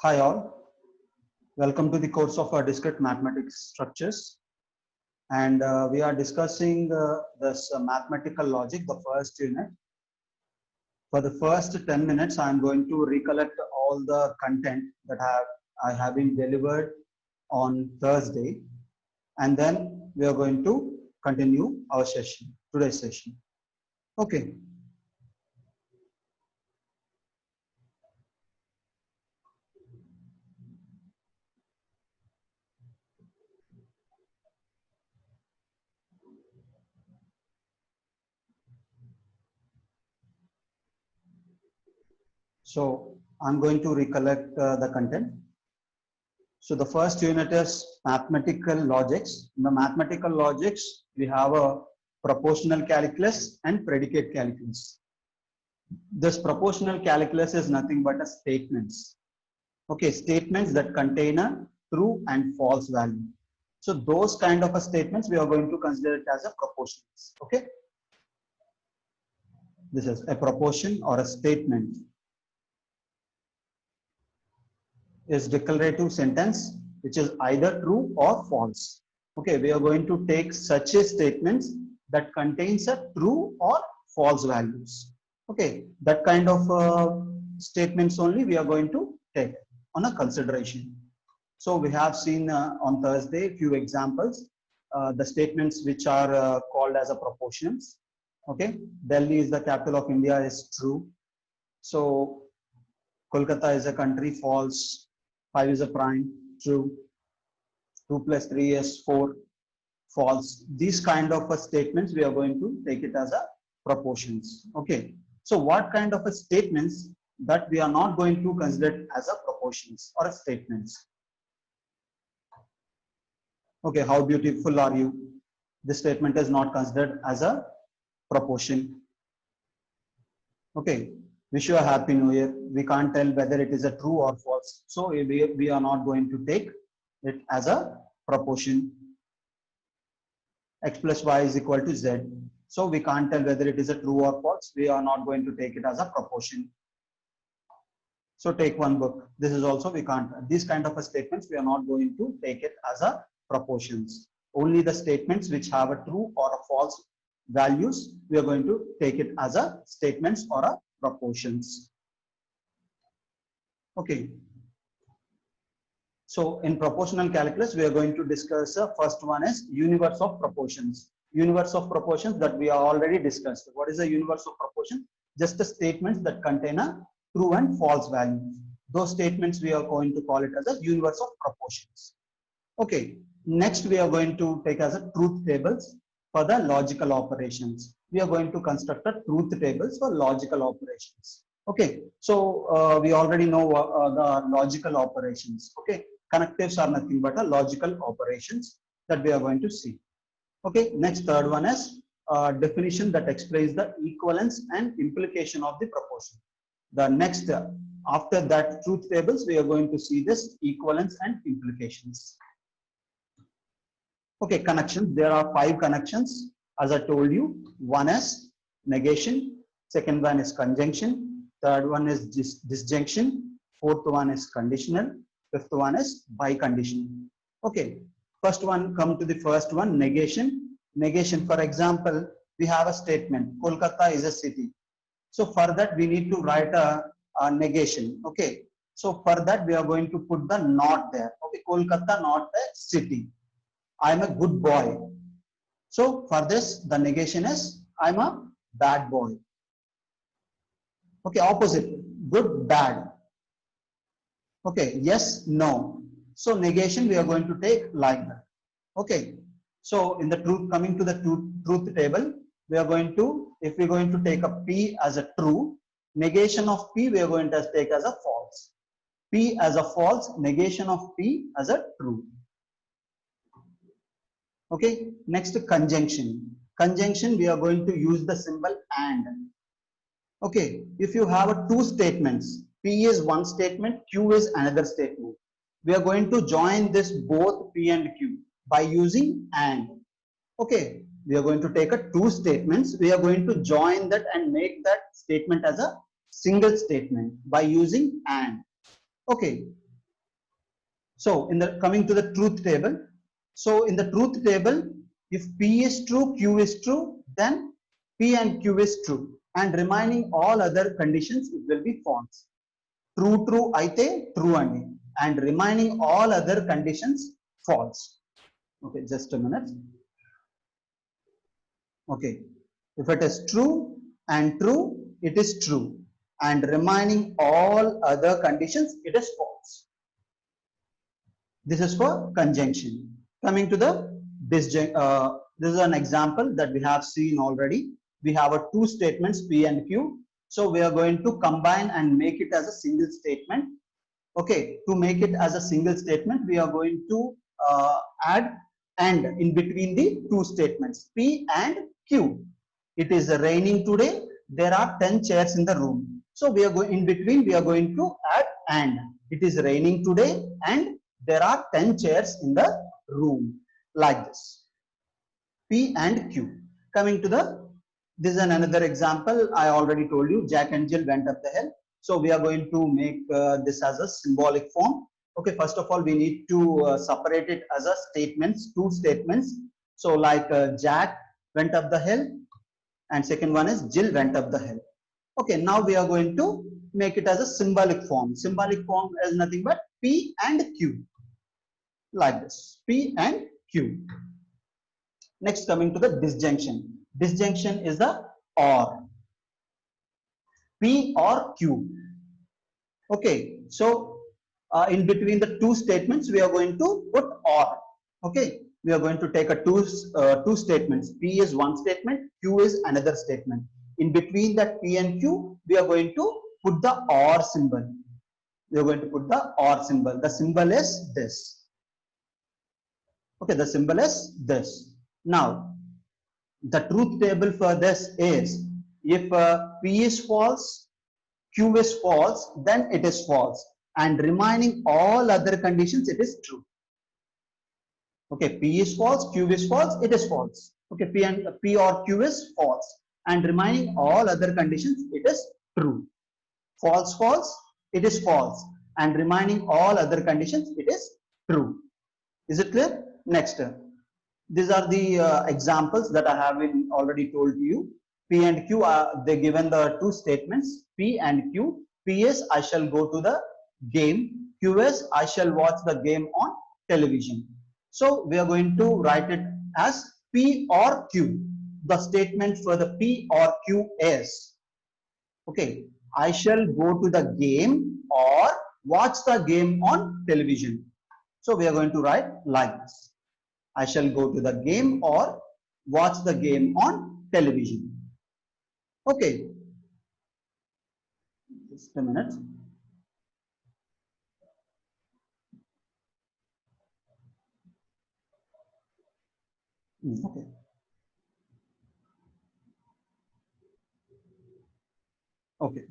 Hi all, welcome to the course of Discrete Mathematics Structures, and we are discussing this mathematical logic, the first unit. For the first 10 minutes, I am going to recollect all the content that I have been delivered on Thursday, and then we are going to continue our session, today's session. Okay. So I'm going to recollect the content. So the first unit is mathematical logics. In the mathematical logics, we have a proportional calculus and predicate calculus. This proportional calculus is nothing but a statements. Okay, statements that contain a true and false value. So those kind of a statements we are going to consider it as a proportions. Okay, this is a proportion or a statement. Is declarative sentence which is either true or false. Okay, we are going to take such a statements that contains a true or false values. Okay, that kind of statements only we are going to take on a consideration. So we have seen on Thursday few examples, the statements which are called as a proportions. Okay, Delhi is the capital of India is true. So Kolkata is a country, false. 5 is a prime, true. 2 plus 3 is 4, false. These kind of statements we are going to take it as a proportions. Okay. So what kind of a statements that we are not going to consider as a proportions or a statements? Okay, how beautiful are you? This statement is not considered as a proportion. Okay. Wish you a happy new year. We can't tell whether it is a true or false. So we are not going to take it as a proportion. X plus y is equal to z. So we can't tell whether it is a true or false. We are not going to take it as a proportion. So take one book. This is also we can't. These kind of statements we are not going to take it as a proportions. Only the statements which have a true or a false values we are going to take it as a statements or a proportions. Okay. So in proportional calculus, we are going to discuss first one is universe of proportions. Universe of proportions that we are already discussed. What is the universe of proportion? Just the statements that contain a true and false values. Those statements we are going to call it as a universe of proportions. Okay. Next, we are going to take as a truth tables for the logical operations. We are going to construct a truth tables for logical operations. Okay, so we already know the logical operations. Okay, connectives are nothing but a logical operations that we are going to see. Okay, next third one is definition that explains the equivalence and implication of the proportion. The next after that truth tables we are going to see this equivalence and implications. Okay, connections. There are 5 connections. As I told you, one is negation, second one is conjunction, third one is disjunction, fourth one is conditional, fifth one is biconditional. Okay, first one, come to the first one, negation. Negation, for example, we have a statement, Kolkata is a city. So for that, we need to write a negation. Okay, so for that, we are going to put the not there. Okay, Kolkata not a city. I am a good boy. So for this, the negation is I am a bad boy. Okay, opposite, good, bad. Okay, yes, no. So negation we are going to take like that. Okay, so in the truth, coming to the truth table, we are going to, if we are going to take a P as a true, negation of P we are going to take as a false. P as a false, negation of P as a true. Okay, next conjunction. Conjunction we are going to use the symbol and. Okay, if you have two statements, P is one statement, Q is another statement. We are going to join this both P and Q by using and. Okay, we are going to take a two statements. We are going to join that and make that statement as a single statement by using and. Okay, So in the coming to the truth table, so in the truth table, if P is true, Q is true, then P and Q is true, and remaining all other conditions it will be false. True aithe true andi, and remaining all other conditions false. Okay, just a minute. Okay, if it is true and true, it is true, and remaining all other conditions it is false. This is for conjunction. Coming to the disjunct, this is an example that we have seen already. We have a two statements P and Q, so we are going to combine and make it as a single statement. Okay, to make it as a single statement, we are going to add and in between the two statements P and Q. It is raining today, there are 10 chairs in the room, so we are going in between, we are going to add and. It is raining today and there are 10 chairs in the room, like this. P and Q. Coming to the, this is another example. I already told you Jack and Jill went up the hill. So we are going to make this as a symbolic form. Okay, first of all, we need to separate it as a statements, two statements. So like Jack went up the hill, and second one is Jill went up the hill. Okay, now we are going to make it as a symbolic form. Symbolic form is nothing but P and Q, like this, P and Q. Next, coming to the disjunction. Disjunction is the or. P or Q. Okay, so in between the two statements, we are going to put or. Okay, we are going to take a two statements. P is one statement, Q is another statement. In between that P and Q, we are going to put the or symbol. We are going to put the or symbol. The symbol is this. Okay, the symbol is this. Now, the truth table for this is, if P is false, Q is false, then it is false, and remaining all other conditions it is true. Okay, P is false, Q is false, it is false. Okay, P or Q is false, and remaining all other conditions it is true. False, false, it is false, and remaining all other conditions it is true. Is it clear? Next, these are the examples that I have been already told to you. P and Q are they given the two statements P and Q. P is I shall go to the game. Q is I shall watch the game on television. So we are going to write it as P or Q. The statement for the P or Q is, okay, I shall go to the game or watch the game on television. So we are going to write like this. I shall go to the game or watch the game on television. Okay. Just a minute. Okay. Okay.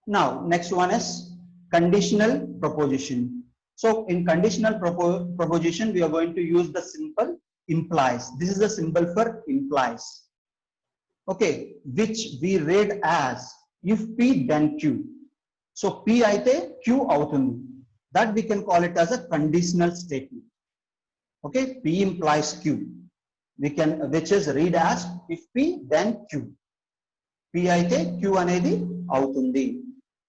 Now, next one is conditional proposition. So in conditional proposition, we are going to use the symbol implies. This is the symbol for implies. Okay, which we read as if P then Q. So P aithe Q avutundi. That we can call it as a conditional statement. Okay, P implies Q. We can, which is read as if P then Q. P aithe Q anedi avutundi.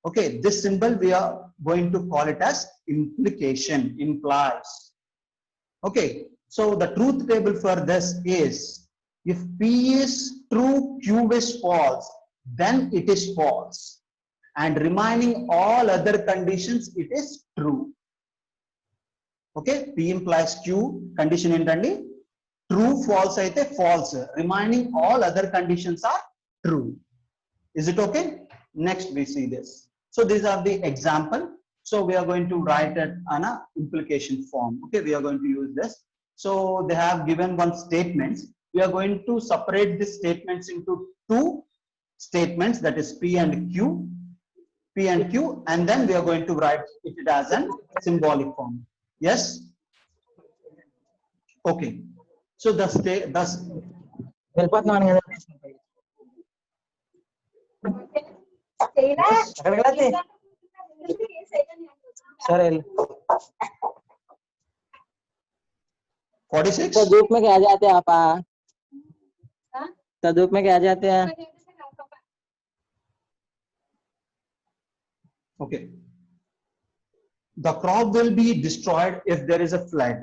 Okay, this symbol we are going to call it as implication, implies. Okay, so the truth table for this is, if P is true, Q is false, then it is false, and remaining all other conditions it is true. Okay, P implies Q, condition entandi true, false aithe false, remaining all other conditions are true. Is it okay? Next we see this. So these are the example. So we are going to write it on a implication form. Okay, we are going to use this. So they have given one statements. We are going to separate these statements into two statements, that is P and Q, and then we are going to write it as a symbolic form. Yes. Okay. So the state thus. Sir 46. तो धूप में क्या जाते हैं आप? तो धूप में क्या जाते हैं? Okay. The crop will be destroyed if there is a flood.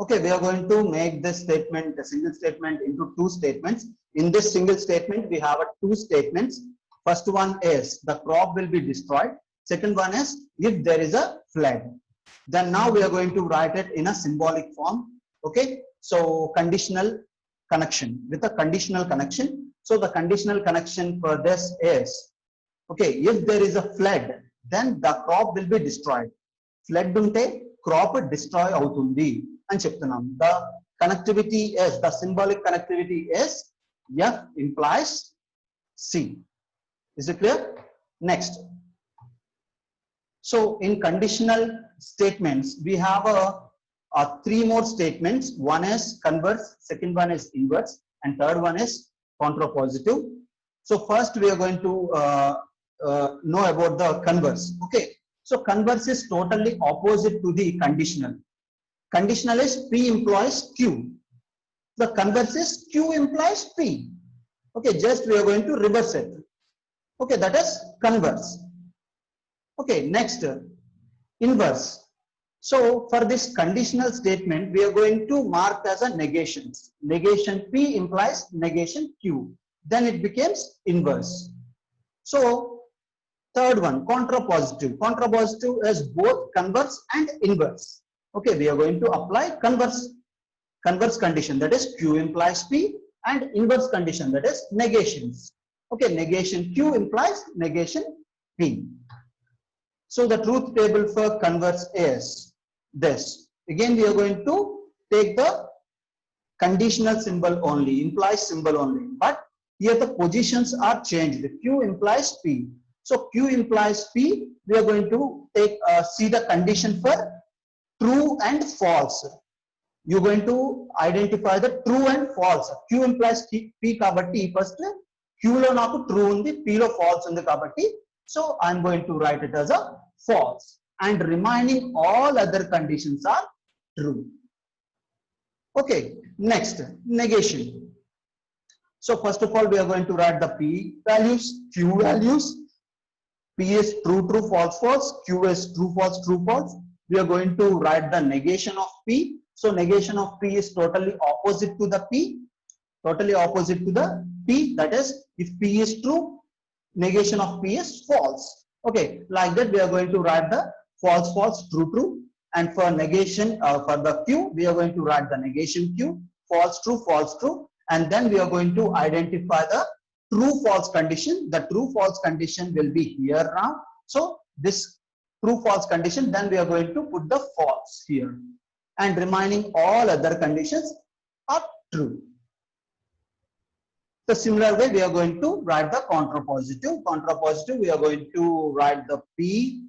Okay, we are going to make this statement, the single statement, into two statements. In this single statement, we have two statements. First one is the crop will be destroyed. Second one is if there is a flood. Then now we are going to write it in a symbolic form. Okay, so conditional connection with a conditional connection. So the conditional connection for this is, okay, if there is a flood, then the crop will be destroyed. Flood unte crop destroy avutundi అని చెప్తున్నాం. The connectivity is, the symbolic connectivity is F implies C. Is it clear? Next. So in conditional statements, we have three more statements. One is converse, second one is inverse, and third one is contrapositive. So first we are going to know about the converse. Okay. So converse is totally opposite to the conditional. Conditional is P implies Q. The converse is Q implies P. Okay, just we are going to reverse it. Okay, that is converse. Okay, next, inverse. So for this conditional statement, we are going to mark as a negation. Negation P implies negation Q. Then it becomes inverse. So third one, contrapositive. Contrapositive is both converse and inverse. Okay, we are going to apply converse condition, that is Q implies P, and inverse condition, that is negations. Okay, negation Q implies negation P. So the truth table for converse is this. Again, we are going to take the conditional symbol only, implies symbol only, but here the positions are changed. Q implies P. So Q implies P. We are going to take see the condition for true and false. You're going to identify the true and false. Q implies P kabatti first Q lo naku true undi, P lo false undi kabatti. So I'm going to write it as a false, and remaining all other conditions are true. Okay, next, negation. So first of all, we are going to write the P values, Q values. P is true, true, false, false. Q is true, false, true, false. We are going to write the negation of P. So negation of P is totally opposite to the P. Totally opposite to the P. That is, if P is true, negation of P is false. Okay, like that we are going to write the false, false, true, true. And for negation, for the Q, we are going to write the negation Q, false, true, false, true. And then we are going to identify the true, false condition. The true, false condition will be here now. So this true, false condition, then we are going to put the false here. And remaining all other conditions are true. The similar way, we are going to write the contrapositive. Contrapositive, we are going to write the P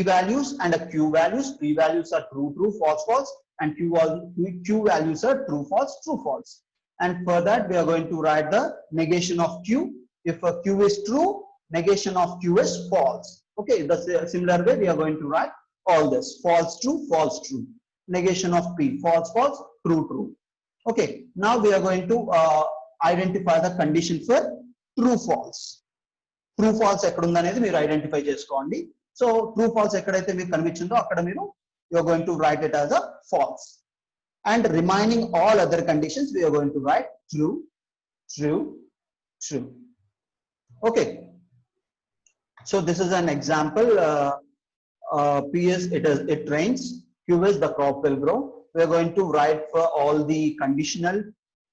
values and the Q values. P values are true, true, false, false, and Q values are true, false, true, false. And for that, we are going to write the negation of Q. If a Q is true, negation of Q is false. Okay, the similar way, we are going to write all this: false, true, false, true. Negation of P, false, false, true, true. Okay, now we are going to identify the condition for true, false. True, false ekkada undanedi meer identify cheskondi. So true, false ekkadaithe meer kanipistundo akkada meeru you are going to write it as a false. And remaining all other conditions, we are going to write true, true, true. Okay. So this is an example. P is it rains. Q is the crop will grow. We are going to write for all the conditional,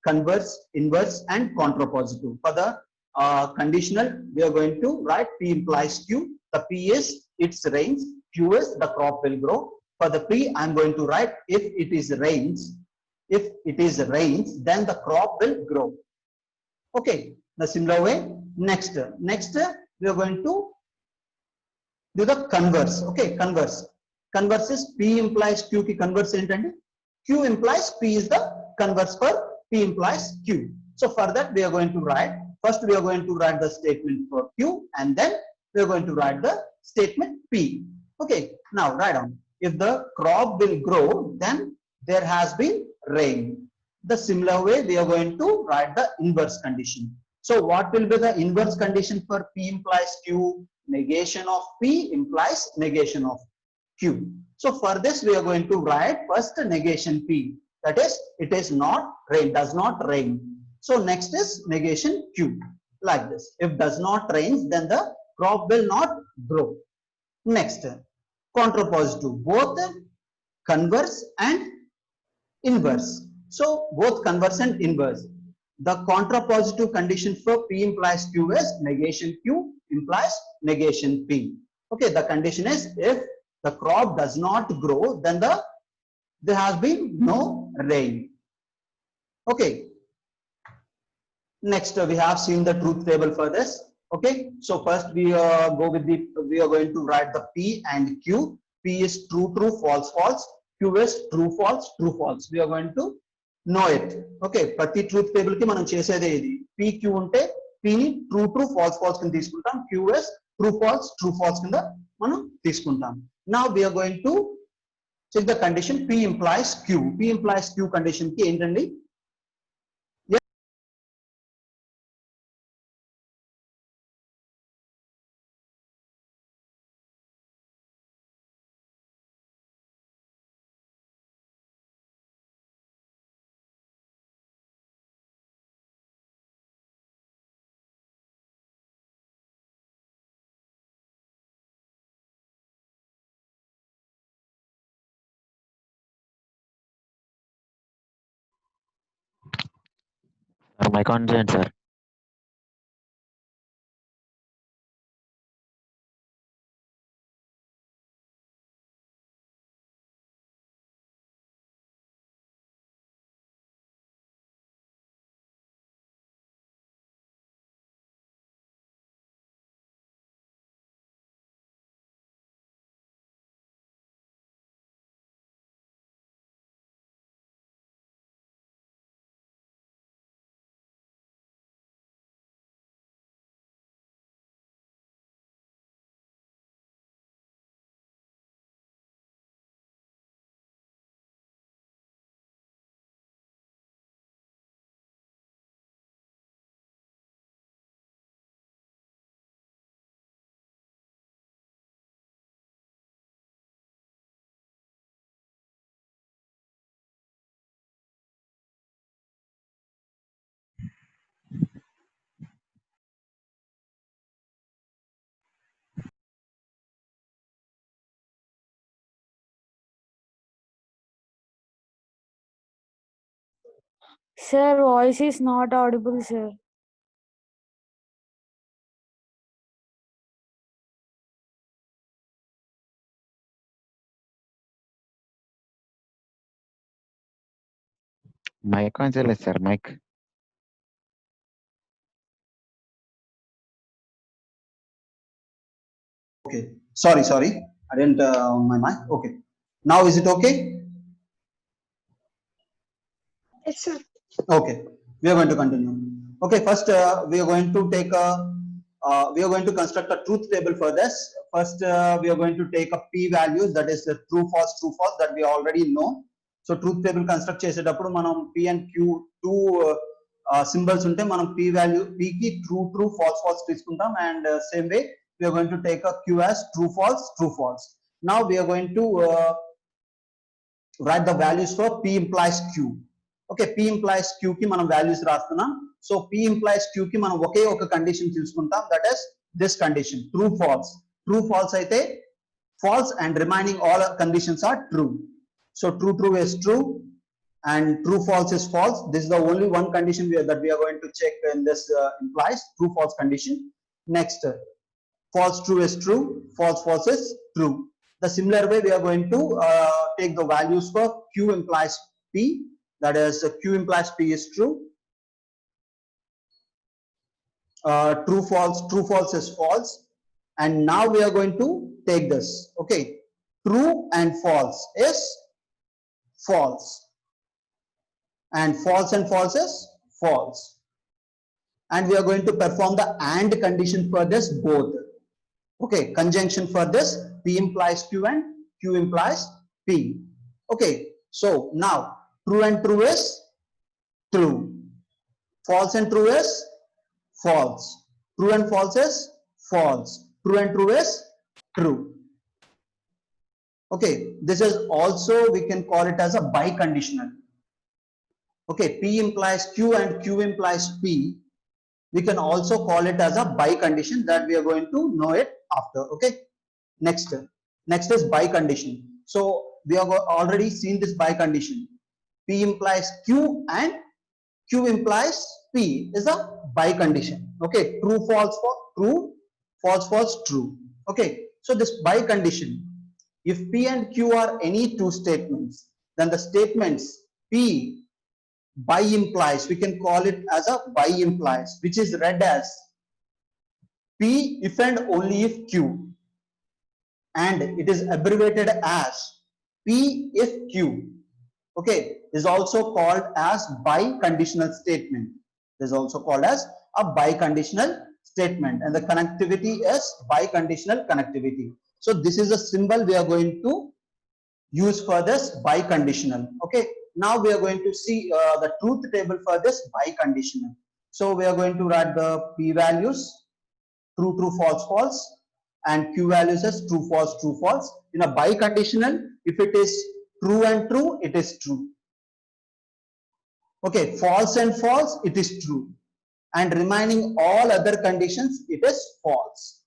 converse, inverse, and contrapositive. For the conditional, we are going to write P implies Q. The P is it's rains. Q is the crop will grow. For the P, I'm going to write if it is rains. If it is rains, then the crop will grow. Okay, the similar way. Next, we are going to do the converse. Okay, converse. Converse is P implies Q ki converse entandi. Q implies P is the converse for P implies Q. So for that, we are going to write First, we are going to write the statement for Q, and then we are going to write the statement P. Okay, now write down. If the crop will grow, then there has been rain. The similar way, we are going to write the inverse condition. So what will be the inverse condition for P implies Q? Negation of P implies negation of Q. So for this, we are going to write first negation P. That is, it is not rain, does not rain. So next is negation Q, like this. If does not rain, then the crop will not grow. Next, contrapositive, both converse and inverse. So both converse and inverse. The contrapositive condition for P implies Q is negation Q implies negation P. Okay, the condition is if the crop does not grow, then there has been no rain. Okay. Next, we have seen the truth table for this. Okay, so first we go with we are going to write the P and Q. P is true, true, false, false. Q is true, false, true, false. We are going to know it. Okay, ప్రతి truth table కి మనం చేసేదే ఇది. P, Q ఉంటే P ని true, true, false, false కింద తీసుకుంటాం. Q is true, false కింద మనం తీసుకుంటాం. Now we are going to check the condition P implies Q. P implies Q condition కి ఏంటండి? My consent, sir. Sir, voice is not audible, sir. My consent, sir. Mike. Okay, sorry, I didn't on my mic. Okay, now is it okay? Yes, sir. Okay, we are going to continue. Okay, first we are going to take a we are going to construct a truth table for this. First, we are going to take a p values, that is the true, false that we already know. So truth table construct చేసేటప్పుడు మనం p and q two symbols ఉంటే మనం p value p కి true, false తీసుకుంటాం, and same way we are going to take a q as true, false. Now we are going to write the values for p implies q. Okay, p implies q కి మనం values రాస్తున్నాం. So p implies q కి మనం ఒకే ఒక condition తీసుకుంటాం, that is this condition true, false అయితే false and remaining all conditions are true. So true is true and true, false is false. This is the only one condition that we are going to check in this implies true, false condition. Next, false, true is true, false is true. The similar way we are going to take the values for q implies p, that is q implies p is true, true, false is false, and now we are going to take this. Okay, true and false is false, and false is false. and we are going to perform the AND condition for this both. Okay, conjunction for this, P implies Q and Q implies P. Okay, so now true and true is true, false and true is false, true and false is false, true and true is true. Okay, this is also, we can call it as a biconditional. Okay, P implies Q and Q implies P. We can also call it as a bicondition, that we are going to know it after. Okay, next is bicondition. So we have already seen this bicondition. P implies Q and Q implies P is a bicondition. Okay, true false for true, false false true. Okay, so this bicondition, if P and Q are any two statements, then the statements P by implies, we can call it as a by implies, which is read as P if and only if Q, and it is abbreviated as P if Q. Okay, is also called as biconditional statement. Is also called as a biconditional statement, and the connectivity is biconditional connectivity. So this is a symbol we are going to use for this biconditional. Okay, now we are going to see the truth table for this biconditional. So we are going to write the P values, true true false false, and Q values as true false true false. In a biconditional, if it is true and true, it is true. Okay, false and false, it is true, and remaining all other conditions, it is false.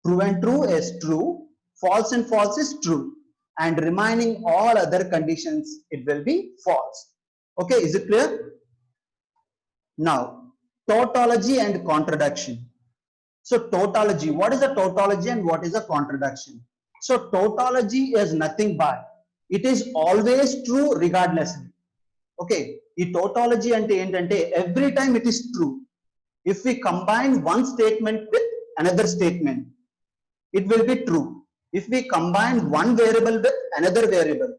True and true is true, false and false is true, and remaining all other conditions, it will be false. Okay, is it clear? Now, tautology and contradiction. So tautology, what is a tautology and what is a contradiction? So tautology is nothing but it is always true regardlessly. Okay, ఈ tautology అంటే ఏంటంటే every time it is true. If we combine one statement with another statement, it will be true. If we combine one variable with another variable,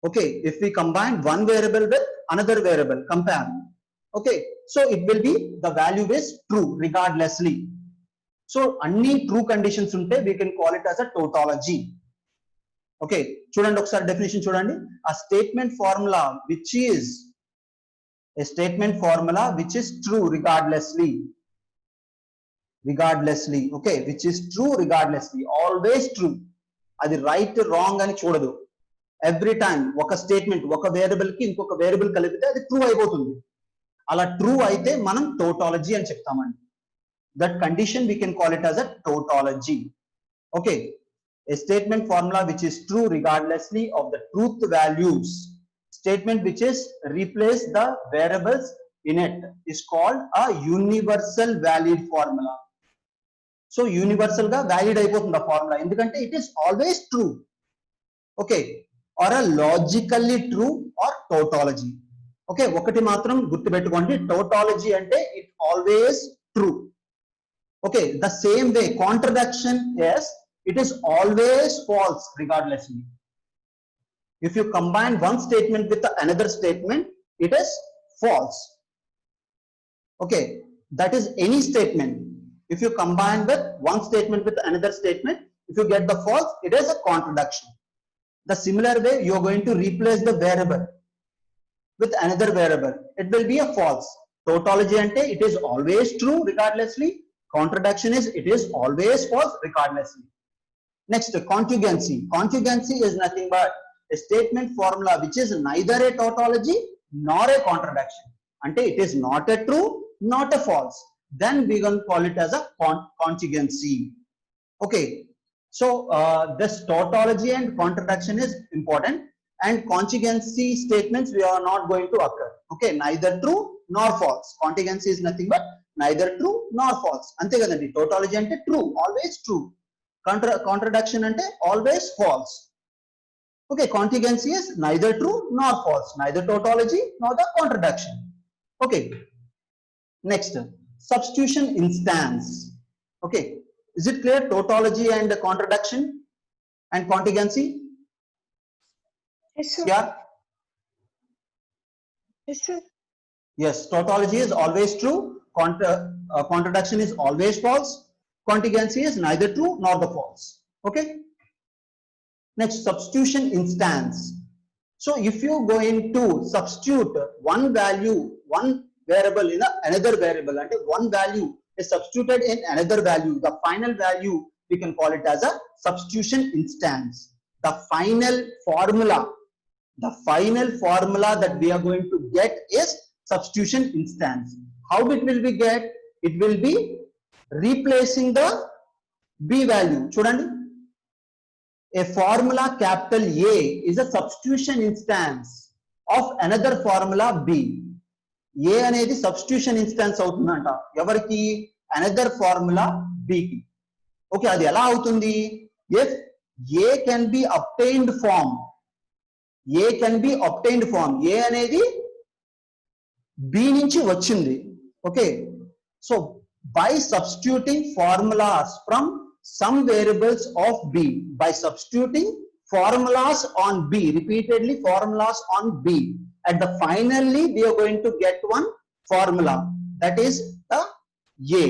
okay, if we combine one variable with another variable, compare, okay, so it will be the value is true regardlessly. So any true conditions unte we can call it as a tautology. Okay, చూడండి ఒకసారి definition చూడండి. A statement formula which is a statement formula which is true regardlessly, okay, which is true regardlessly, always true, అది right wrong అని చూడదు. Every time ఒక statement ఒక variable కి ఇంకొక వేరియబుల్ కలిపితే అది ట్రూ అయిపోతుంది. అలా ట్రూ అయితే మనం tautology అని చెప్తామండి. That condition we can call it as a tautology. Okay, a statement formula which is true regardlessly of the truth values. Statement which is replace the variables in it is called a universal valid formula. So universal ga valid అయిపోతుంది formula ఎందుకంటే it is always true. Okay, or a logically true or tautology. Okay, ఒకటి మాత్రం గుర్తుపెట్టుకోండి, tautology అంటే it always true. Okay, the same way contradiction is it is always false regardlessly. If you combine one statement with another statement, it is false. Okay, that is any statement. If you combine with one statement with another statement, if you get the false, it is a contradiction. The similar way you are going to replace the variable with another variable, it will be a false. Tautology ante it is always true regardlessly. Contradiction is it is always false regardlessly. Next, conjugancy. Conjugancy is nothing but a statement formula which is neither a tautology nor a contradiction. Ante it is not a true, not a false. Then we can call it as a conjugancy. Okay, so this tautology and contradiction is important, and conjugancy statements we are not going to occur. Okay, neither true nor false. Conjugancy is nothing but neither true nor false. Ante kadandi, tautology ante true, always true. Contradiction ante always false. Okay, conjugancy is neither true nor false, neither tautology nor the contradiction. Okay, next, substitution instance. Okay, is it clear? Tautology and contradiction and conjugancy. Yes, sir. Yeah. Yes, sir. Yes, tautology is always true. Contradiction is always false. Contingency is neither true nor the false. Okay. Next, substitution instance. So if you go into substitute one value, one variable in another variable, and one value is substituted in another value, the final value we can call it as a substitution instance. The final formula that we are going to get is substitution instance. How it will be get? It will be replacing the b value. Chudandi. A formula capital A is a substitution instance of another formula B. A అనేది substitution instance అవుతుందంట ఎవరికి? Another formula B కి. Okay, అది ఎలా అవుతుంది? If A can be obtained from A అనేది B నుంచి వచ్చింది. Okay, so by substituting formulas from some variables of B, by substituting formulas on B, repeatedly formulas on B, at the finally we are going to get one formula, that is the A.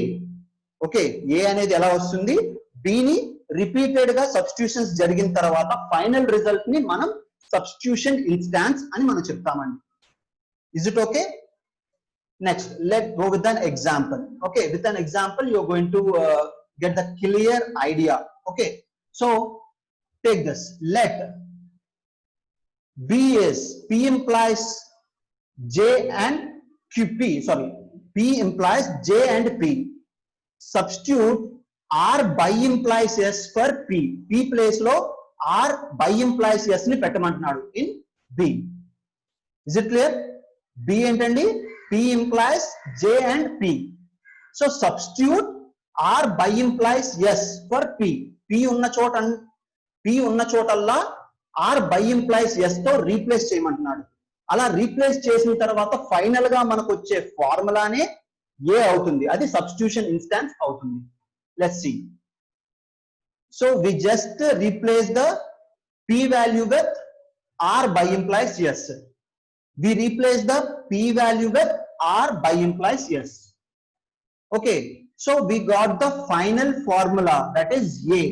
Okay, A అనేది ఎలా వస్తుంది? B ని repeated గా substitutions జరిగిన తర్వాత final result ని మనం substitution instance అని మనం చెప్తామండి. Is it okay? Next, let's go with an example. Okay, with an example you're going to get the clear idea. Okay, so take this. Let B is P implies J and P. Sorry, P implies J and P. Substitute R by implies S for P. P place lo R by implies S ni pettamantnadu in B. Is it clear? B ఏంటండి? P implies J and P. So substitute R by implies S for P. P ఉన్న చోటల్లా R by implies S తో replace చేయమంటున్నాడు. అలా replace చేసిన తర్వాత final గా మనకు వచ్చే ఫార్ములానే A అవుతుంది. అది సబ్స్టిట్యూషన్ ఇన్స్టాన్స్ అవుతుంది. Let's see. So we just replace the P value with R by implies S. We replace the P value with R by implies S. Okay, so we got the final formula, that is A.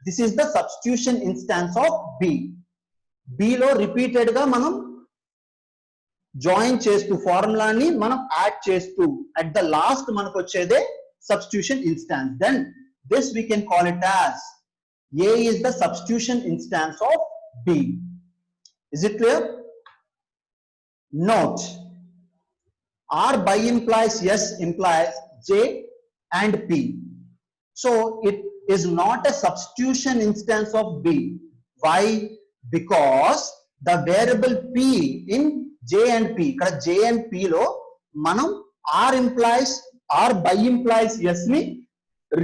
This is the substitution instance of B. B lo repeated ga manam join చేస్తూ ఫార్ములాని మనం add చేస్తూ at the last మనకు వచ్చేదే substitution instance. Then this we can call it as A is the substitution instance of B. Is it clear? Note, R by implies S implies J and P. So it is not a substitution instance of B. Why? Because the variable P in J and P, ikkada J and P lo manam R by implies S ni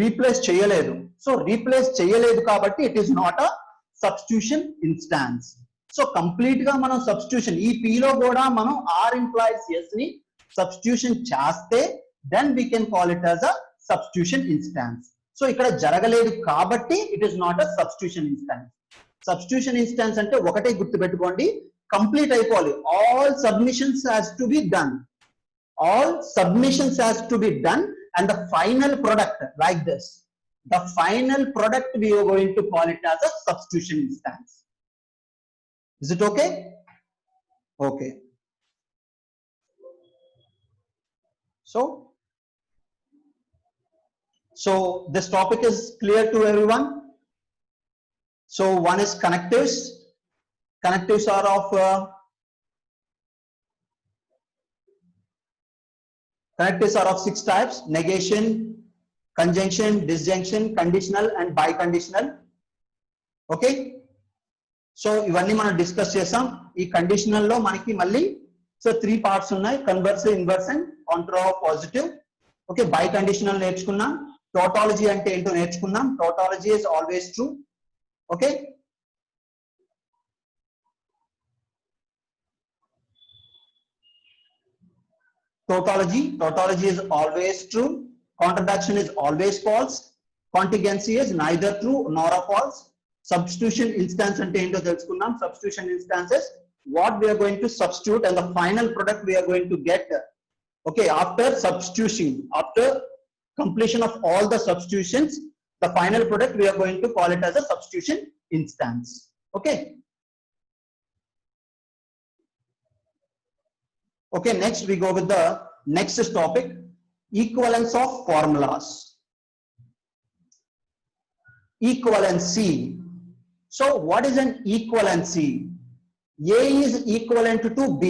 replace cheyaledu. So replace cheyaledu kabatti it is not a substitution instance. So complete ga manam substitution ee P lo kuda manam R implies S ni substitution chaste, then we can call it as a substitution instance. So ikkada jaragaledu kabatti it is not a substitution instance. Substitution instance ante ఒకటే గుర్తు పెట్టుకోండి, complete అయిపోవాలి. All submissions has to be done. All submissions has to be done and the final product like this. The final product we are going to call it as a substitution instance. Is it okay? Okay. So this topic is clear to everyone. So one is connectives. Connectives are of connectives are of 6 types: negation, conjunction, disjunction, conditional and biconditional. Okay, so ఇవన్నీ మనం discuss చేసాం. ఈ conditional లో మనకి మళ్ళీ so 3 parts ఉన్నాయి: converse, inverse and contrapositive. Okay, biconditional నేర్చుకున్నాం. Tautology అంటే ఏంటో నేర్చుకున్నాం. Tautology is always true. Okay, tautology is always true. Contradiction is always false. Contingency is neither true nor a false. Substitution instance ante ento telusukunnam. Substitution instance is what we are going to substitute and the final product we are going to get Okay, after substitution, after completion of all the substitutions, the final product we are going to call it as a substitution instance. Okay. Okay, next we go with the next topic, equivalence of formulas. Equivalency. So what is an equivalency? A is equivalent to B.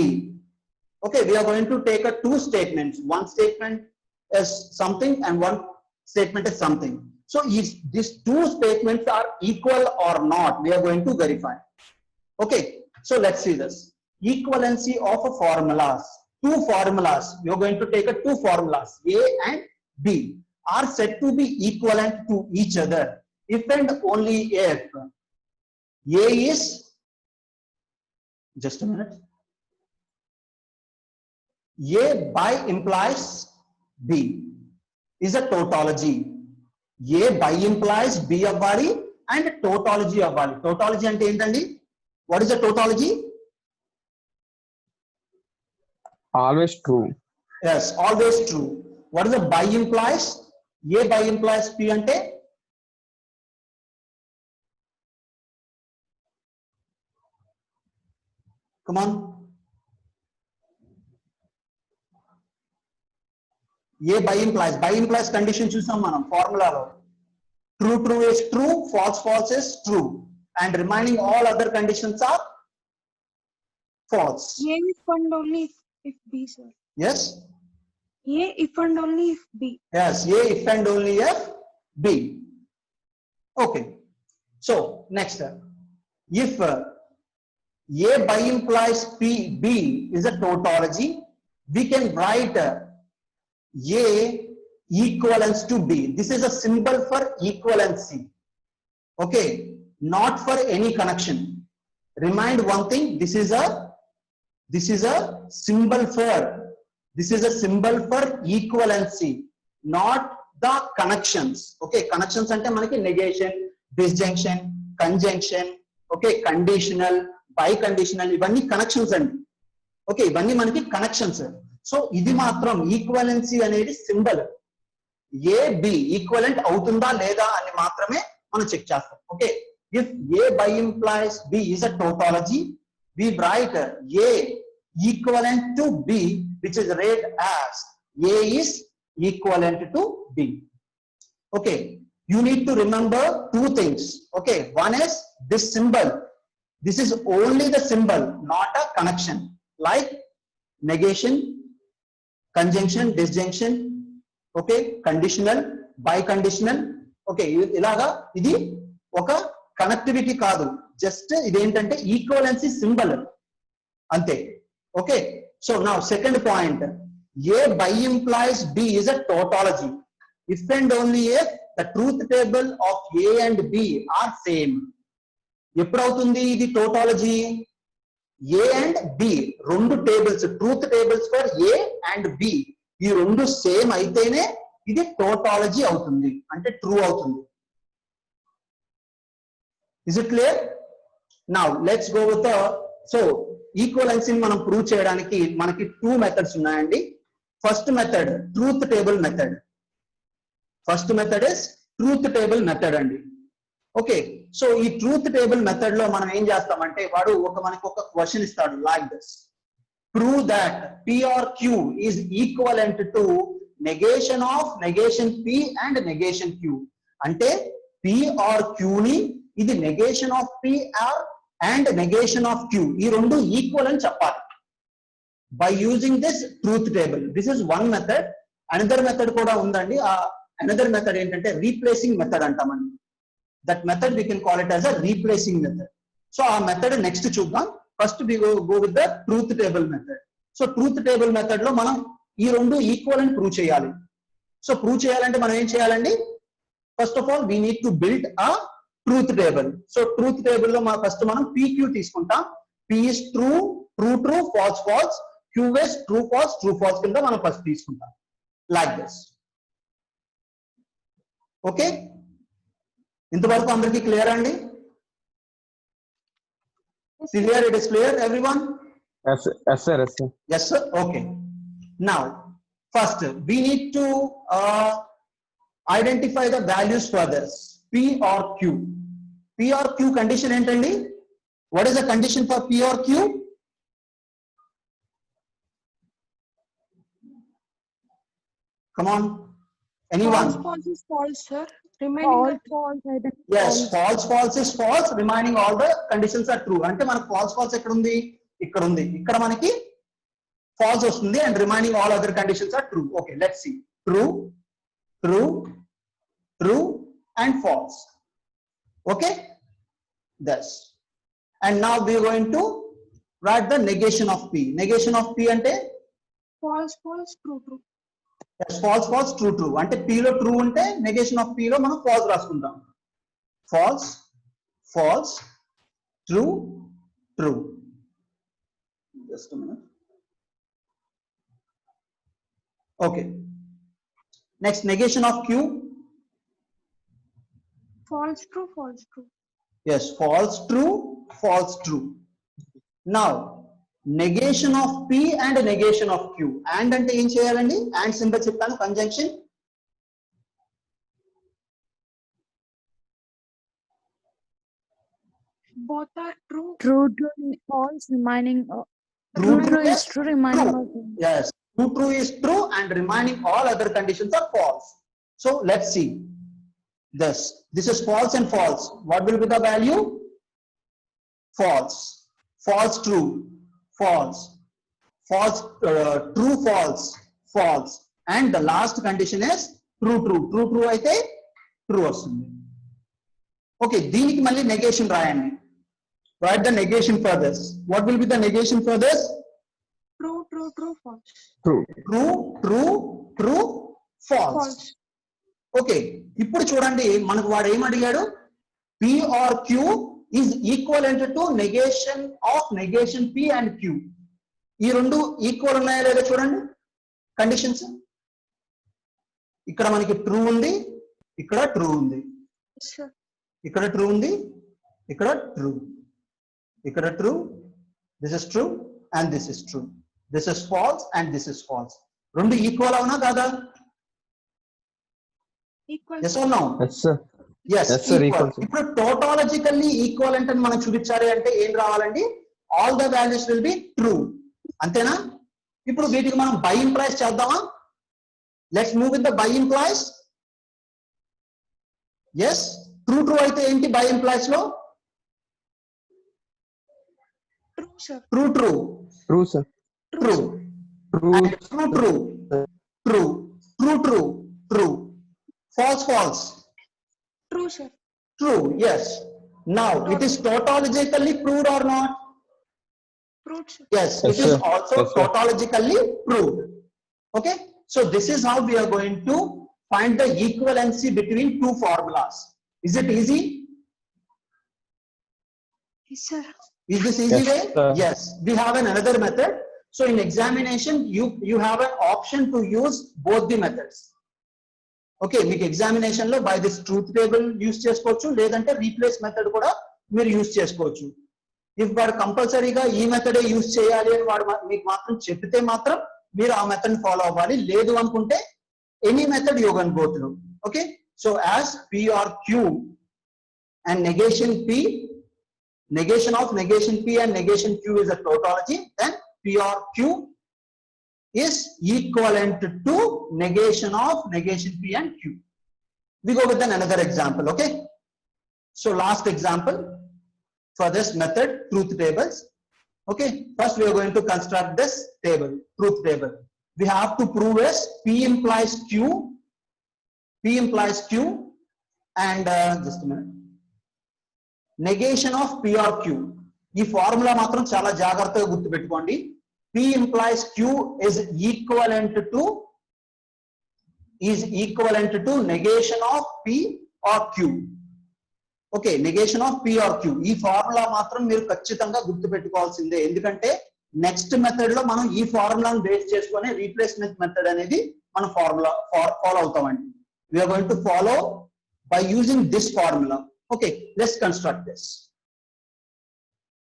Okay, we are going to take two statements. One statement is something and one statement is something. So if these two statements are equal or not, we are going to verify. Okay, so let's see this. Equivalency of formulas. Two formulas. We are going to take two formulas, A and B, are said to be equivalent to each other if and only if A is, just a minute, A by implies B is a tautology. A by implies B avvali and tautology avvali. Tautology ante entandi? What is a tautology? Always true. Yes, always true. What is a by implies? A by implies P ante? Come on. A by implies condition చూసాం మనం ఫార్ములాలో. True is true, false is true, and remaining all other conditions are false. A if and only if B, sir. Yes. A if and only if B. Yes, A if and only if B. Okay. So next, if A by implies B is a tautology, we can write A equivalence to B. This is a symbol for equivalency. Okay, not for any connection. Remind one thing, this is a symbol for equivalency, not the connections. Okay, connections ante manaki negation, disjunction, conjunction, okay, conditional, biconditional, ivanni connections andi. Okay, ivanni manaki connections. So ఇది మాత్రం equivalency అనేది symbol. A B equivalent అవుతుందా లేదా అని మాత్రమే మనం check చేస్తాం. Okay, if A bi implies B is a tautology, we write A equivalent to B which is read as A is equivalent to B. Okay, you need to remember two things. Okay, one is this symbol. This is only the symbol, not a connection, like negation, conjunction, disjunction, okay, conditional, biconditional. Okay, ilaga idi oka connectivity kaadu, just identante equivalency symbol ante. Okay, so now second point, A by implies B is a tautology if and only if the truth table of A and B are same. ఎప్పుడు అవుతుంది ఇది tautology? A and B రెండు tables, truth tables for A and B, ఈ రెండు same అయితేనే ఇది టోటాలజీ అవుతుంది, అంటే ట్రూ అవుతుంది. Is it clear? Now let's go with so ఈక్వలెన్సీని మనం ప్రూవ్ చేయడానికి మనకి టూ మెథడ్స్ ఉన్నాయండి. First method truth table method. First method is truth table method అండి. ఓకే, సో ఈ ట్రూత్ టేబుల్ మెథడ్ లో మనం ఏం చేస్తామంటే వాడు మనకి ఒక క్వశ్చన్ ఇస్తాడు, like this: prove that P or Q is equivalent to negation of negation P and negation Q. అంటే P or Q ని ఇది negation of P or and negation of Q, ఈ రెండు ఈక్వల్ అని చెప్పాలి by using this truth table. This is one method. Another method కూడా ఉందండి. Another method ఏంటంటే రీప్లేసింగ్ మెథడ్ అంటామండి. That method we can call it as a replacing method. So our method next చూద్దాం. First we go with the truth table method. So truth table method లో మనం ఈ రెండు equal అని prove చేయాలి. So prove చేయాలంటే మనం ఏం చేయాలండి? First of all we need to build a truth table. So truth table లో ఫస్ట్ మనం PQ తీసుకుంటాం. P is true, true, false, Q is true, false కింద మనం ఫస్ట్ తీసుకుంటాం, like this. ఓకే, ఇంతవరకు అందరికీ క్లియర్ అండి? Clear? It is clear, everyone? Yes, sir. Yes, sir. Yes, sir. Okay. Now, First, we need to identify the values for this P or Q. P or Q condition ఏంటండి? What is the condition for P or Q? Come on, anyone? False is false, sir. Remaining False, are true. false, I think. Yes, false is false, remaining all the conditions are true. అంటే మనకు false ఎక్కడ ఉంది? ఇక్కడ ఉంది. ఇక్కడ మనకి false వస్తుంది and remaining all other conditions are true. Okay, let's see. True, true, true and false. Okay, thus. And now we are going to write the negation of P. Negation of P అంటే False, false, true, true. yes, false, true, true. అంటే P లో true ఉంటే negation of P లో మనం false రాసుకుంటాం. False, true, true. Just a minute. Okay. Next, negation of Q. False, true, false, true. Yes, false, true. Now, negation of P and negation of Q. And అంటే ఏం చేయాలండి? And symbol చెప్తాను, conjunction. Both are true. True, true, false, remaining. True, True yes, is true, remaining. true. also. Yes, true is true and remaining all other conditions are false. So let's see. This is false and false. What will be the value? False, true, false, true, false. And the last condition is true అయితే true వస్తుంది. Okay, దీనికి మళ్ళీ negation రాయండి. Write the negation for this. What will be the negation for this? True, true, true, false. True, false. False. Okay, ఇప్పుడు చూడండి మనకు వాడు ఏం అడిగాడు? P or Q is equivalent to negation of negation P and Q. ఈ రెండు equal ఉన్నాయా లేదా చూడండి కండిషన్స్. ఇక్కడ మనకి ట్రూ ఉంది, ఇక్కడ ట్రూ ఉంది, Yes, sir. ఇక్కడ ట్రూ ఉంది, ఇక్కడ ట్రూ, ఇక్కడ true, this is true and this is true, this is false and this is false. రెండు ఈక్వల్ అవునా కాదా? Equal. yes or no? Yes, sir. Yes, Yes, sir, equal. equal, sir. ఇప్పుడు టోటాలజికల్లీ equivalent అని మనం చూపించాలి అంటే ఏం రావాలండి? All the values will be true. అంతేనా? ఇప్పుడు వీటికి మనం బై ఇంప్లాయిస్ చేద్దామా? Let's move with the by implies. yes, true అయితే ఏంటి బై ఇంప్లాయిస్ లో? True, sir. True True, sir. true True. true false True, sir. true. Yes, now it is tautologically proved or not? Proved, sir. Yes, Yes, it is sir. also Yes, sir. tautologically proved. Okay, so this is how we are going to find the equivalency between two formulas. Is it easy? Yes, sir. Is this easy Yes, way? sir. Yes, we have another method. So in examination, you have an option to use both the methods. Okay, మీకు examination లో by this truth table use చేసుకోవచ్చు, లేదంటే replace method కూడా మీరు use చేసుకోవచ్చు. If వాడు కంపల్సరీగా ఈ మెథడే యూస్ చేయాలి అని వాడు మీకు మాత్రం చెప్తే మాత్రం మీరు ఆ మెథడ్ ఫాలో అవ్వాలి. లేదు అనుకుంటే any method you can go through. Okay, so as P or Q and negation P, negation of negation P and negation Q is a tautology, then P or Q is equivalent to negation of negation P and Q. We go with another example. Okay, so last example for this method, truth tables. Okay, first we are going to construct this table, truth table. We have to prove as P implies Q and just a minute, negation of P or Q. ఈ formula మాత్రం చాలా జాగ్రత్తగా గుర్తుపెట్టుకోండి. P implies Q is equivalent to negation of P or Q. Okay, negation of P or Q. ఈ formula మాత్రం మీరు ఖచ్చితంగా గుర్తుపెట్టుకోవాల్సిందే. ఎందుకంటే నెక్స్ట్ మెథడ్ లో మనం ఈ ఫార్ములాను బేస్ చేసుకొని రీప్లేస్మెంట్ మెథడ్ అనేది మనం ఫార్ములా ఫాలో అవుతామండి. We are going to follow by using this formula. Okay, let's construct this.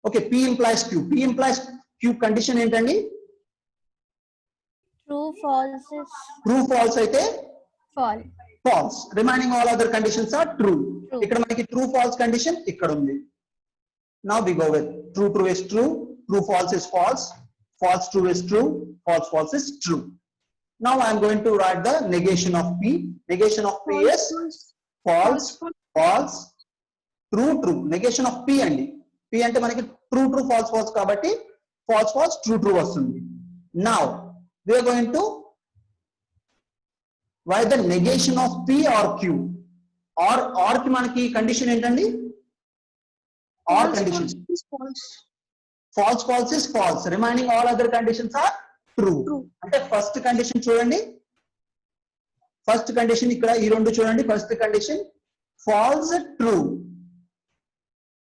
Okay, P implies Q. P implies Q condition ఏంటండి? True, false is true false అయితే false. false. Remaining all other conditions are true. True. ఇక్కడ మనకి true false condition ఇక్కడ ఉంది. Now we go with true is true, true false is false, false true is true, false false is true. Now I am going to write the negation of P. Negation of P is false, false, true, true. Negation of P అండి. P అంటే మనకి true, true, false, false కాబట్టి false, false, true, true వస్తుంది. Now we are going to write the negation of P or Q. Or కి మనకి condition ఏంటండి? Or conditions. False. False, false is false. Remaining all other conditions are true. True. అంటే first condition చూడండి. First condition ఇక్కడ ఈ రెండు చూడండి. First condition false, true,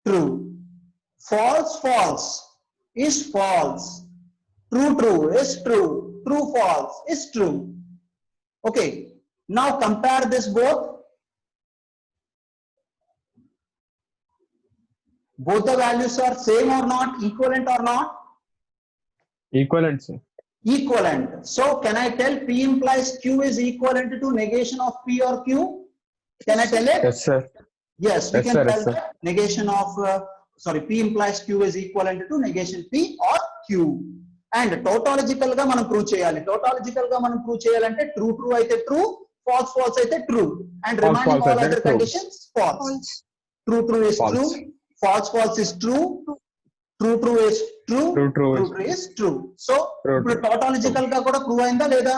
true. False, false is false. True, true is true. True, false is true. Okay. Now compare this both. Both the values are same or not? Equivalent or not? Equivalent, sir. Equivalent. So can I tell P implies Q is equivalent to negation of P or Q? Can I tell it? Yes, sir. Yes, we Yes, can sir, tell yes, sir. that negation of P implies Q is equivalent to negation P or Q. And tautological గా మనం prove చేయాలి. Tautological గా మనం prove చేయాలంటే true true అయితే true, false false అయితే true, and False, remaining false all అయితే other true. conditions false. False. True true is False. true, false false is true, true true is true, True, true true is true is true. So True, ఇప్పుడు true. tautological గా కూడా prove అయిందా లేదా?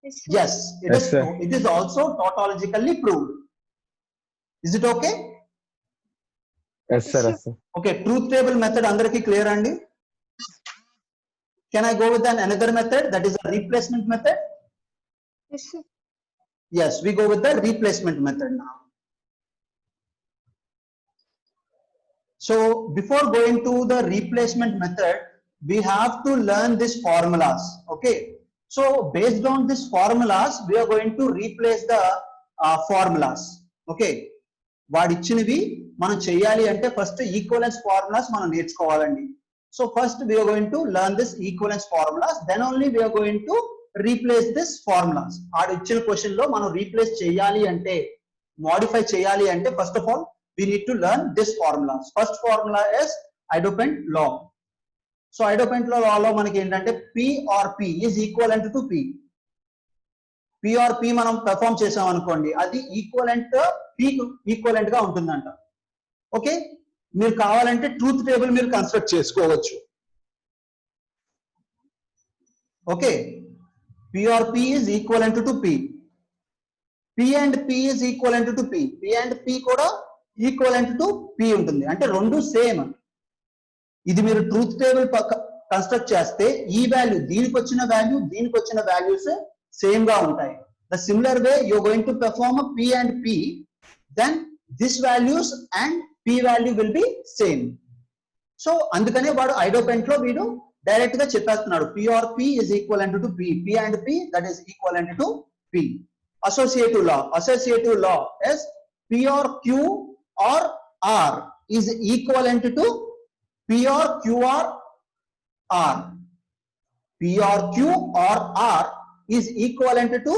Yes, sir. Yes, it Yes, is sir. true. It is also tautologically proved. Is it okay? Yes, sir. Yes, sir. Okay, truth table method అందరికి clear అండి? Can I go with another method, that is a replacement method? Yes, sir. Yes, we go with the replacement method now. So before going to the replacement method, we have to learn these formulas. Okay, so based on these formulas, we are going to replace the formulas. Okay, వాడిచ్చినవి మనం చేయాలి అంటే first equivalence formulas మనం నేర్చుకోవాలండి. So first we are going to learn this equivalence formulas, then only we are going to replace this formulas. ఆడిచ్చిన question లో మనం replace చేయాలి అంటే, మోడిఫై చేయాలి అంటే first of all we need to learn this formulas. First formula is Idopent law. So Idopent law లో మనకి ఏంటంటే P or P is equivalent to P. P or P మనం పెర్ఫార్మ్ చేసాం అనుకోండి, అది ఈక్వలెంట్ P ఈక్వలెంట్ గా ఉంటుందంట. Okay, మీరు కావాలంటే ట్రూత్ టేబుల్ మీరు కన్స్ట్రక్ట్ చేసుకోవచ్చు. Okay, P or P is equivalent to P. P and P is equivalent to P. P and P కూడా ఈక్వలెంట్ టు P ఉంటుంది, అంటే రెండు సేమ్. ఇది మీరు ట్రూత్ టేబుల్ కన్స్ట్రక్ట్ చేస్తే ఈ వాల్యూ దీనికి వచ్చిన వాల్యూ దీనికి వచ్చిన వాల్యూస్ సేమ్ గా ఉంటాయి. The similar way you are going to perform P and P, then this values and P value will be same. So అందుకనే వాడు ఐడోపెంట్ లో వీడు డైరెక్ట్ గా చెప్పేస్తున్నాడు P or P is equivalent to P. P and P that is equivalent to P. Associative law. Associative law is P or Q or R is equivalent to P or Q or R. P or Q or R is equivalent to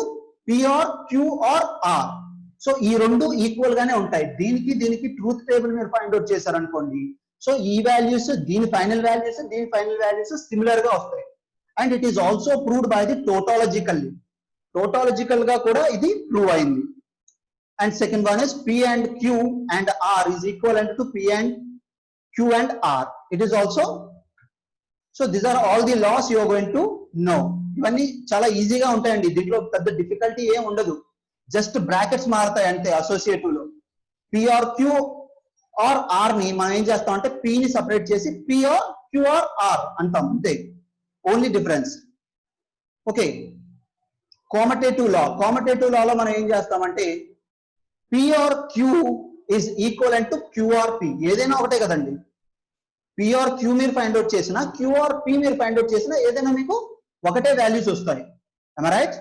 P or Q or R. So ఈ రెండు equal గానే ఉంటాయి. దీనికి దీనికి truth table మీరు find out చేశారనుకోండి, so ఈ values దీని ఫైనల్ వాల్యూస్ సిమిలర్ గా వస్తాయి. And it is also proved by the tautological గా కూడా ఇది ప్రూవ్ అయింది. And second one is P and Q and R is equivalent to P and Q and R. It is also, so these are all the laws you are going to know. ఇవన్నీ చాలా ఈజీగా ఉంటాయండి, దీంట్లో పెద్ద difficulty ఏం ఉండదు. Just brackets మారుతాయి అంతే. అసోసియేటివ్ లో P or Q or R ని మనం ఏం చేస్తాం అంటే P ని సపరేట్ చేసి P or Q or R అంటాం అంతే, ఓన్లీ డిఫరెన్స్. ఓకే, కామటేటివ్ లాలో మనం ఏం చేస్తామంటే P or Q is equivalent to Q or P. ఏదైనా ఒకటే కదండి. P or Q మీరు ఫైండ్ అవుట్ చేసినా, Q or P మీరు ఫైండ్ అవుట్ చేసినా ఏదైనా మీకు ఒకటే వాల్యూస్ వస్తాయి. Am I right?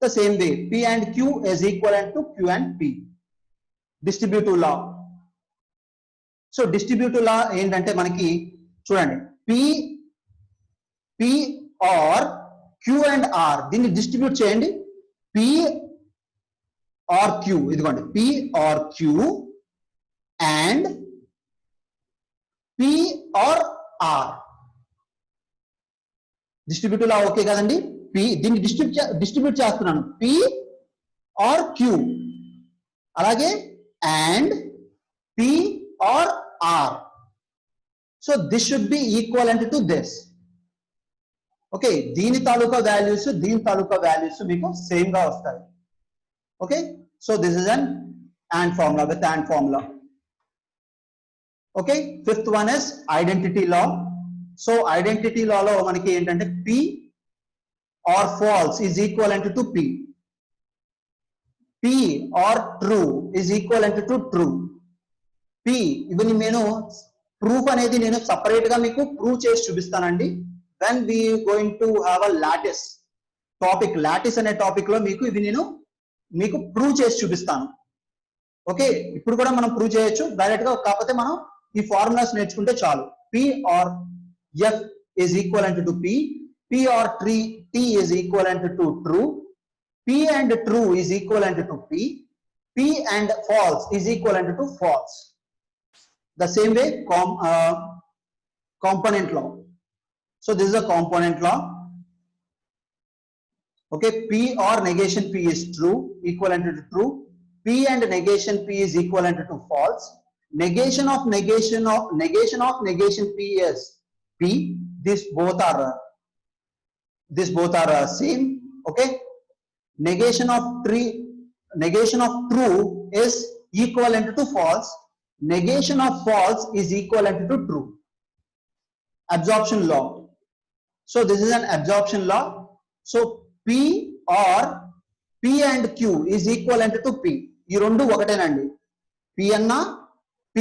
The same way P and Q is equivalent to Q and P. Distributive law. So distributive law ఏంటంటే మనకి చూడండి P or Q and R దీన్ని డిస్ట్రిబ్యూట్ చేయండి. P or Q ఇదిగోండి P or Q and P or R distributive law okay కదండి. P దీన్ని distribute చేస్తున్నాను P or Q అలాగే and P or R. So this should be equivalent to this. Okay, దీని తాలూకా values మీకు same గా వస్తాయి. Okay, so this is an AND formula with AND formula. Okay, fifth one is identity law. So identity law లో మనకి ఏంటంటే P or false is equivalent to P. P or true is equivalent to true. P ఇవన్నీ నేను proof అనేది నేను separate గా మీకు prove చేసి చూపిస్తానండి. When we going to have a lattice అనే టాపిక్ లో మీకు ఇవి నేను మీకు ప్రూవ్ చేసి చూపిస్తాను. ఓకే, ఇప్పుడు కూడా మనం ప్రూవ్ చేయొచ్చు డైరెక్ట్ గా, కాకపోతే మనం ఈ ఫార్ములాస్ నేర్చుకుంటే చాలు. P or F is equivalent to P. P or T is equivalent to true. P and true is equivalent to P. P and false is equivalent to false. The same way component law. So this is a component law. Okay, P or negation P is true, equivalent to true. P and negation P is equivalent to false. Negation of negation P is P. These both are same. Okay, negation of true is equivalent to false. Negation of false is equivalent to true. Absorption law. So this is an absorption law. So P or P and Q is equivalent to P. ఈ రెండు ఒకటేనండి. P అన్నా P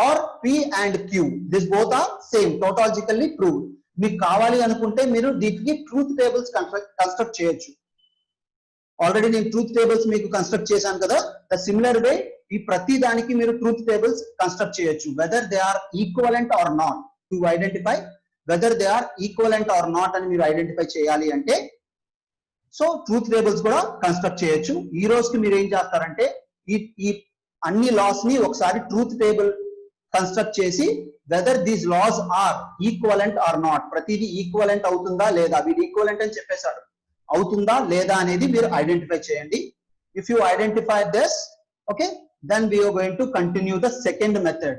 or P and Q, this both are same, tautologically proved. మీకు కావాలి అనుకుంటే మీరు దీనికి truth tables construct చేయొచ్చు. ఆల్రెడీ నేను ట్రూత్ టేబుల్స్ మీకు కన్స్ట్రక్ట్ చేశాను కదా. ద సిమిలర్ వే ఈ ప్రతి దానికి మీరు ట్రూత్ టేబుల్స్ కన్స్ట్రక్ట్ చేయొచ్చు, whether they are equivalent or not, to identify whether they are equivalent or not అని మీరు ఐడెంటిఫై చేయాలి అంటే సో ట్రూత్ టేబుల్స్ కూడా కన్స్ట్రక్ట్ చేయొచ్చు. ఈ రోజుకి మీరు ఏం చేస్తారంటే ఈ అన్ని లాస్ ని ఒకసారి ట్రూత్ టేబుల్ కన్స్ట్రక్ట్ చేసి whether these laws are equivalent or not, ప్రతిదీ ఈక్వలెంట్ అవుతుందా లేదా, వీడు ఈక్వలెంట్ అని చెప్పేశాడు, అవుతుందా లేదా అనేది మీరు ఐడెంటిఫై చేయండి. If you identify this, okay, then we are going to continue the second method.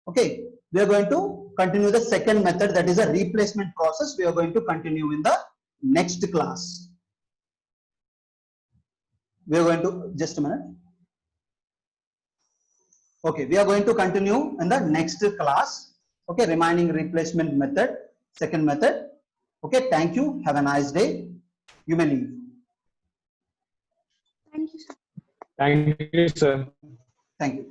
Okay, we are going to continue the second method, that is a replacement process. We are going to continue in the next class. We are going to, just a minute. Okay, we are going to continue in the next class. Okay, remaining replacement method, second method. Okay, thank you, have a nice day, you may leave. Thank you, sir. Thank you, sir. Thank you.